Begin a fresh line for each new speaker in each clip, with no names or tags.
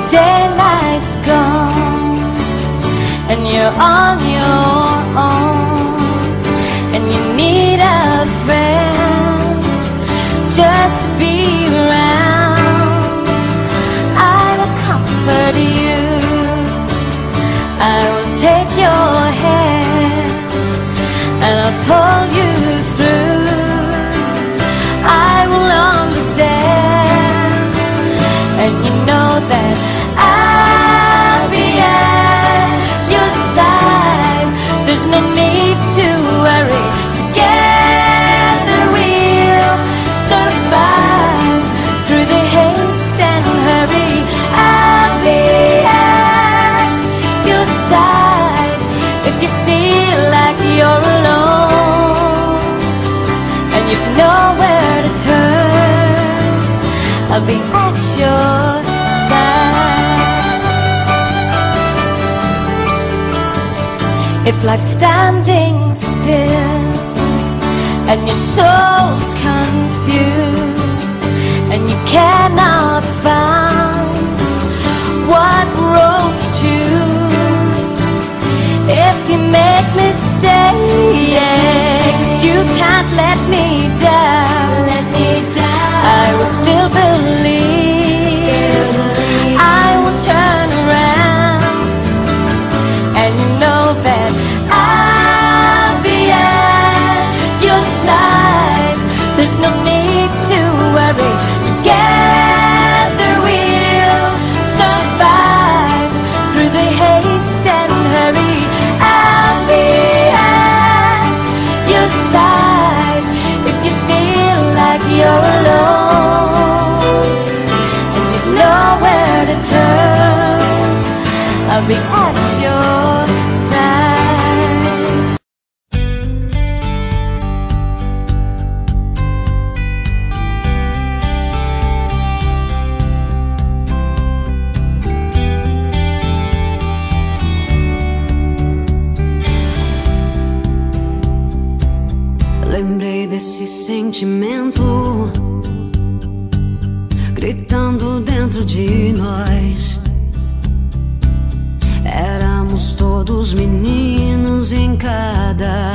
daylight's gone and you're on your own, and you need a friend just to be around. I will comfort you, I will take your hand and I'll pull you through. I will understand, and you know that I'll be at your side. There's no need to worry, together we'll survive through the haste and hurry. I'll be at your side if you feel like you're alone and you've nowhere to turn. I'll be at your side. If life's standing still and your soul's confused and you cannot find what road to choose, if you make mistakes, you can't let me down. I will still believe, I will turn around, and you know that I'll be at your side. There's no need to worry, together we'll survive through the haste and hurry. I'll be at your side if you feel like you're alone and you've nowhere to turn. I'll be at your side.
Lembrei desse sentimento gritando dentro de nós. Éramos todos meninos, em cada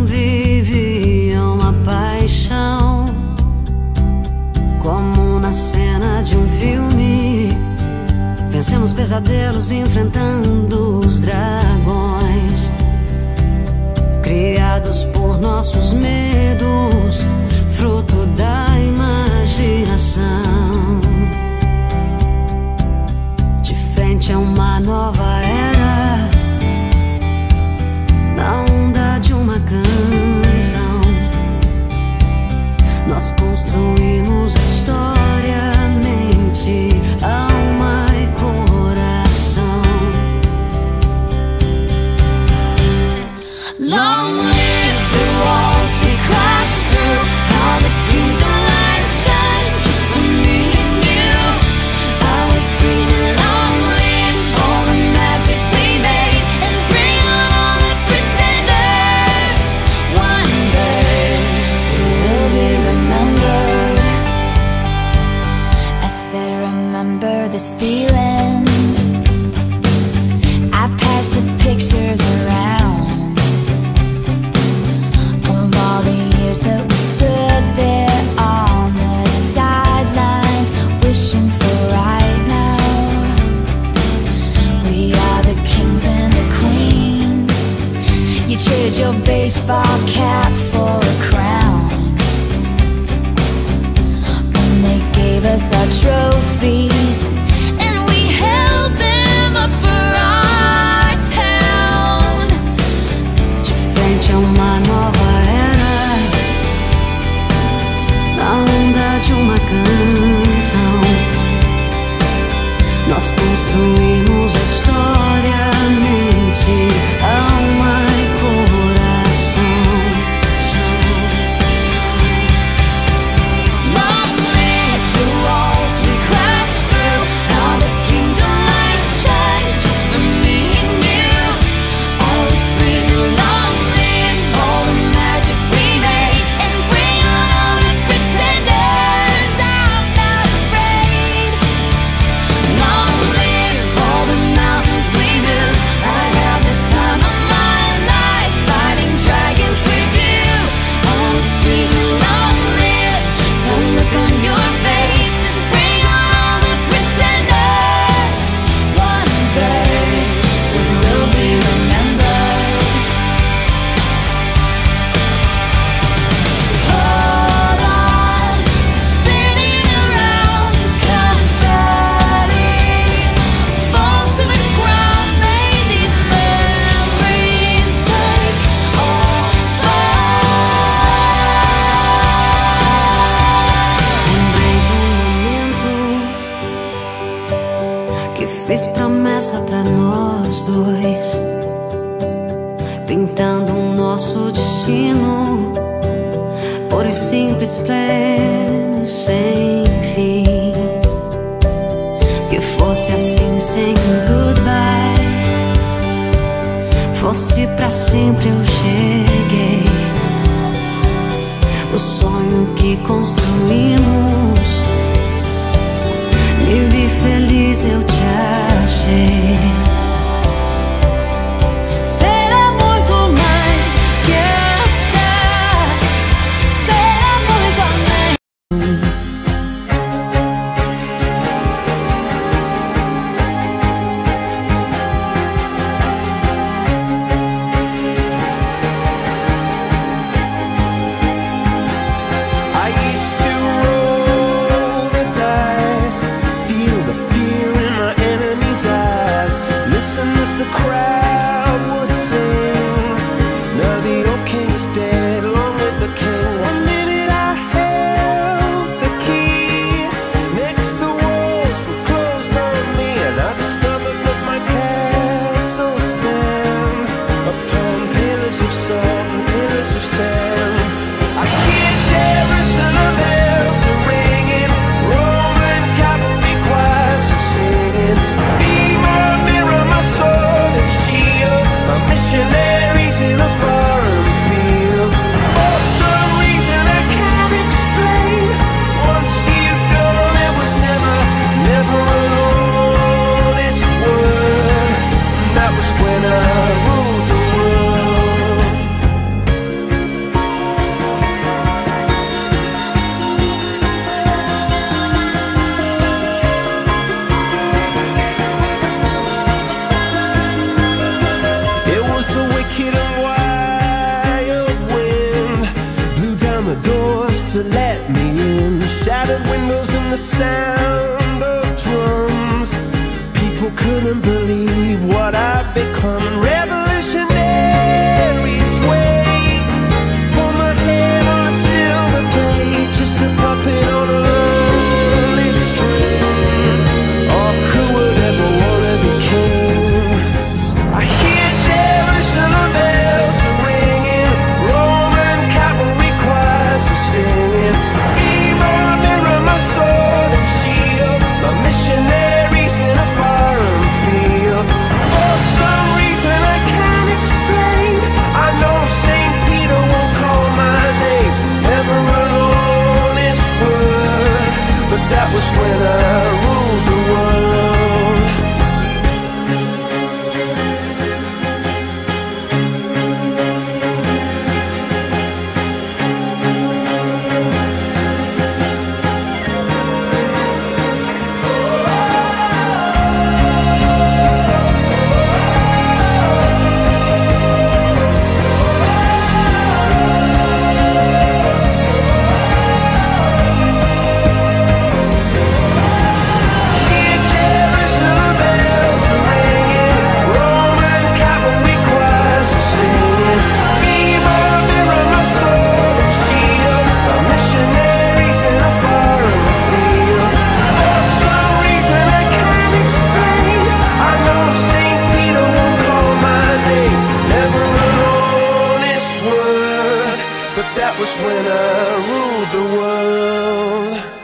vivia uma paixão. Como na cena de um filme, vencemos pesadelos enfrentando os dragões. Criados por nossos medos, fruto da imaginação. De frente a uma nova era, na onda de uma canção, nós construímos a história, mente, alma e coração. Long live the walls we crashed through, all the kingdom lights shine just for me and you. I was screaming, long live all the magic we made, and bring on all the pretenders. One day we will be remembered. I said, remember this feeling. I passed the pictures around all the years that we stood there on the sidelines, wishing for right now. We are the kings and the queens. You traded your baseball cap for a crown, and they gave us our trophies, and we held them up for our town. De frente a uma nova era, na onda de uma canção, nós construímos a história, mente, alma e coração. Long live the walls we crashed promessa pra nós dois, pintando o nosso destino por os simples planos sem fim. Que fosse assim sem goodbye, fosse pra sempre eu cheguei. O sonho que construímos, me vi feliz, eu te achei. Será muito mais que achar, será muito além.
As the crowd would sing, now the old king is dead, long live the king. One minute I held the key, next the walls were closed on me, and I discovered that my castle stand upon pillars of salt and pillars of sand. I hear Jerusalem bells are ringing, Roman cavalry choirs are singing. Be my mirror, my sword and shield, my missionaries in a foreign field. For some reason I can't explain, once you've gone it was never, never an honest word. And that was when I ruled the world. It was the wicked and wild wind, blew down the doors to let me in. Shattered windows and the sound of drums. People couldn't believe what I'd become. And revolutionaries wait for my head on a silver plate, just a puppet on a lonely string. Oh, who would ever wanna be king? I hear Jerusalem bells are ringing, Roman cavalry choirs are singing. Be my mirror, my sword and shield, my missionaries in a foreign field. For some reason I can't explain, I know St. Peter won't call my name, never an honest word. But that was when I ruled the world. Hear Jerusalem bells are ringing, Roman cavalry choirs are singing. Be my mirror, my sword and shield, my missionaries in a foreign field. For some reason I can't explain, I know St. Peter won't call my name, never an honest word. But that was when I ruled the world.